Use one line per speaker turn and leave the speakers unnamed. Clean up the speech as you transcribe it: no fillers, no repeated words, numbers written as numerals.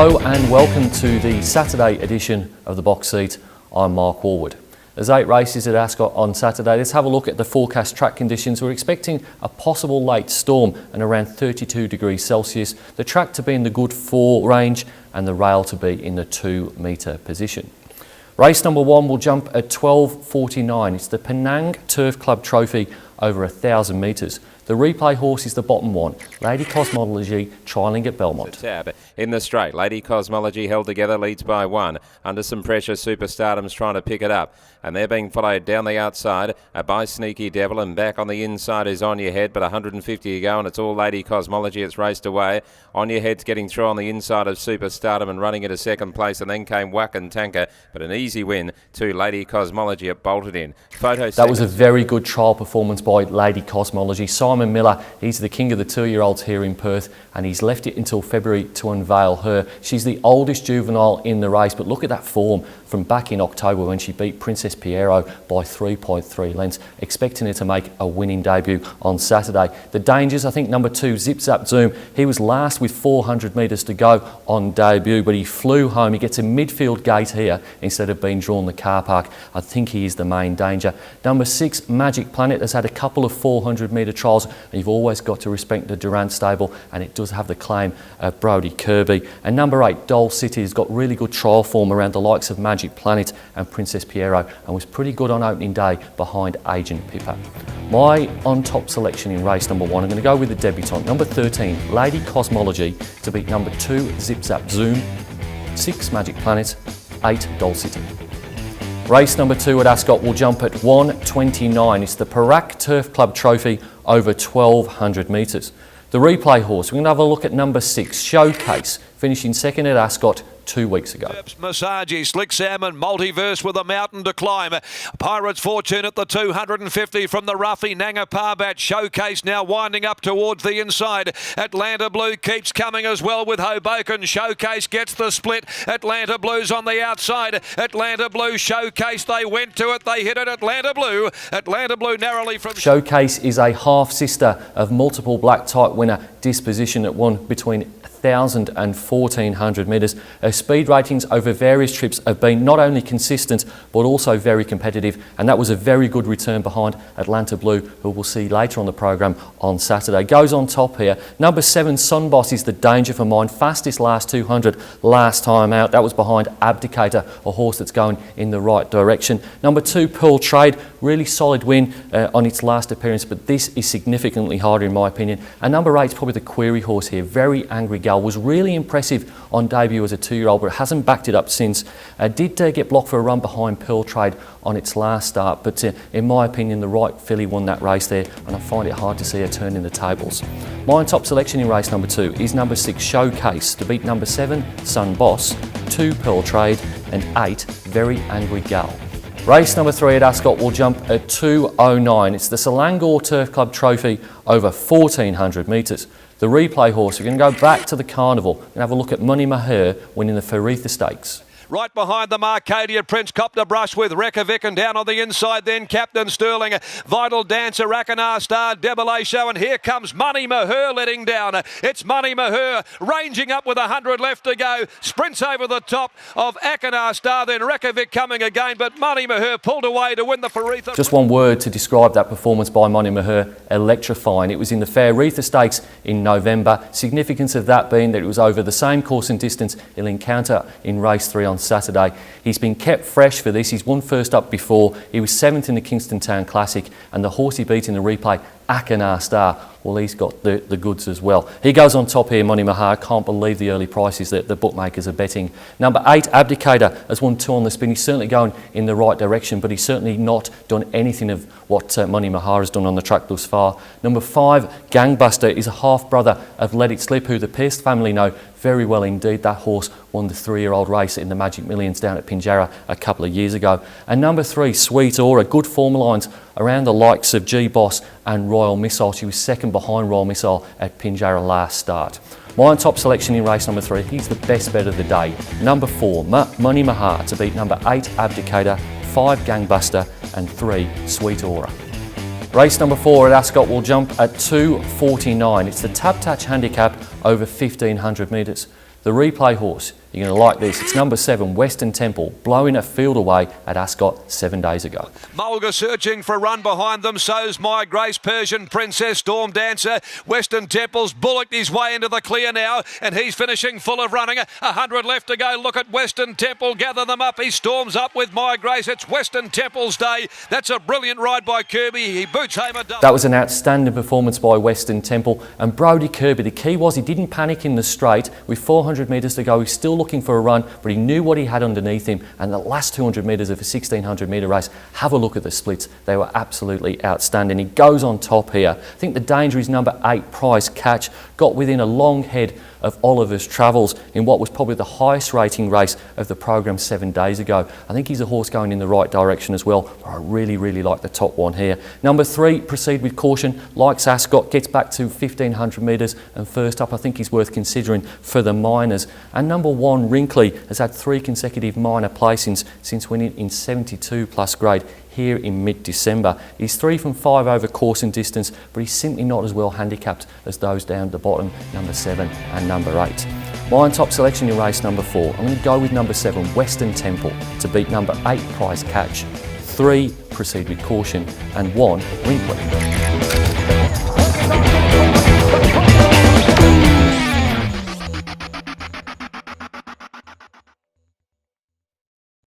Hello and welcome to the Saturday edition of the Box Seat. I'm Mark Warwood. There's 8 races at Ascot on Saturday. Let's have a look at the forecast track conditions. We're expecting a possible late storm and around 32 degrees Celsius. The track to be in the good 4 range and the rail to be in the 2 metre position. Race number 1 will jump at 12:49. It's the Penang Turf Club Trophy over 1,000 metres. The replay horse is the bottom one, Lady Cosmology, trialling at Belmont.
Tab in the straight. Lady Cosmology held together, leads by 1. Under some pressure, Superstardom's trying to pick it up. And they're being followed down the outside by Sneaky Devil, and back on the inside is On Your Head, but 150 to go, and it's all Lady Cosmology. It's raced away. On Your Head's getting through on the inside of Superstardom and running into second place, and then came Wack and Tanker, but an easy win to Lady Cosmology. It bolted in.
That was a very good trial performance by Lady Cosmology. Simon Miller, he's the king of the 2-year-olds here in Perth, and he's left it until February to unveil her. She's the oldest juvenile in the race, but look at that form from back in October when she beat Princess Piero by 3.3 lengths. Expecting her to make a winning debut on Saturday. The dangers, I think number 2, Zip Zap Zoom, he was last with 400 metres to go on debut, but he flew home. He gets a midfield gate here instead of being drawn the car park. I think he is the main danger. Number 6, Magic Planet, has had a couple of 400 metre trials, and you've always got to respect the Durant stable, and it does have the claim of Brodie Kirby. And number 8, Doll City, has got really good trial form around the likes of Magic Planet and Princess Piero, and was pretty good on opening day behind Agent Pippa. My on-top selection in race number 1, I'm going to go with the debutant, number 13, Lady Cosmology, to beat number 2, Zip Zap Zoom, 6, Magic Planet, 8, Doll City. Race number 2 at Ascot will jump at 1:29. It's the Perak Turf Club Trophy over 1,200 metres. The replay horse, we're going to have a look at number 6, Showcase, finishing second at Ascot 2 weeks ago.
Massage, Slick Salmon, Multiverse with a mountain to climb. Pirate's Fortune at the 250 from the roughie, Nanga Parbat. Showcase now winding up towards the inside. Atlanta Blue keeps coming as well with Hoboken. Showcase gets the split. Atlanta Blue's on the outside. Atlanta Blue, Showcase, they went to it, they hit it. Atlanta Blue narrowly from...
Showcase is a half-sister of multiple black type winner Disposition that won between 1,000 and 1,400 metres. Her speed ratings over various trips have been not only consistent but also very competitive, and that was a very good return behind Atlanta Blue, who we'll see later on the programme on Saturday. Goes on top here. Number 7, Sunboss, is the danger for mine. Fastest last 200 last time out. That was behind Abdicator, a horse that's going in the right direction. Number 2, Pearl Trade, really solid win on its last appearance, but this is significantly harder in my opinion. And number 8 is probably the query horse here, Very Angry Gal, was really impressive on debut as a 2-year-old, but hasn't backed it up since. Did get blocked for a run behind Pearl Trade on its last start, but in my opinion the right filly won that race there, and I find it hard to see her turning the tables. My top selection in race number 2 is number 6, Showcase, to beat number 7, Sun Boss, 2, Pearl Trade, and 8, Very Angry Gal. Race number 3 at Ascot will jump at 2:09. It's the Selangor Turf Club Trophy over 1,400 metres. The replay horse, we're going to go back to the carnival and have a look at Money Maher winning the Faritha Stakes.
Right behind them, Arcadia Prince copped a brush with Rekovic, and down on the inside then Captain Sterling, Vital Dancer, Rakanar Star, Debele Show, and here comes Money Maher letting down. It's Money Maher ranging up with 100 left to go, sprints over the top of Akanar Star, then Rekovic coming again, but Money Maher pulled away to win the Faritha.
Just one word to describe that performance by Money Maher: electrifying. It was in the Faritha Stakes in November. Significance of that being that it was over the same course and distance he'll encounter in race 3 on Saturday. He's been kept fresh for this. He's won first up before. He was 7th in the Kingston Town Classic, and the horse he beat in the replay, Akanar Star, well, he's got the goods as well. He goes on top here, Money Maher. Can't believe the early prices that the bookmakers are betting. Number 8, Abdicator, has won 2 on the spin. He's certainly going in the right direction, but he's certainly not done anything of what Money Maher has done on the track thus far. Number 5, Gangbuster, is a half-brother of Let It Slip, who the Pearce family know very well indeed. That horse won the 3-year-old race in the Magic Millions down at Pinjarra a couple of years ago. And number 3, Sweet Aura, good form lines around the likes of G-Boss and Royal Missile. She was second behind Royal Missile at Pinjarra last start. My top selection in race number 3, he's the best bet of the day. Number 4, Money Maher, to beat number 8, Abdicator, 5, Gangbuster, and 3, Sweet Aura. Race number 4 at Ascot will jump at 2:49. It's the Tab Touch Handicap over 1,500 metres. The replay horse, you're going to like this. It's number 7, Western Temple, blowing a field away at Ascot 7 days ago.
Mulga searching for a run behind them. So's My Grace, Persian Princess, Storm Dancer. Western Temple's bullocked his way into the clear now, and he's finishing full of running. 100 left to go. Look at Western Temple. Gather them up. He storms up with My Grace. It's Western Temple's day. That's a brilliant ride by Kirby. He boots home a double.
That was an outstanding performance by Western Temple. And Brodie Kirby, the key was he didn't panic in the straight. With 400 metres to go, he's still looking for a run, but he knew what he had underneath him. And the last 200 metres of a 1600 metre race, have a look at the splits. They were absolutely outstanding. He goes on top here. I think the danger is number 8, Prize Catch. Got within a long head of Oliver's Travels in what was probably the highest rating race of the programme 7 days ago. I think he's a horse going in the right direction as well. I really like the top one here. Number 3, Proceed with Caution. Likes Ascot, gets back to 1500 metres, and first up I think he's worth considering for the minors. And number 1, Wrinkly, has had 3 consecutive minor placings since winning in 72 plus grade here in mid-December. He's 3 from 5 over course and distance, but he's simply not as well handicapped as those down the bottom, number 7 and number 8. My top selection in race number 4, I'm going to go with number 7, Western Temple, to beat number 8, Prize Catch, 3, Proceed with Caution, and 1, Wrinkly.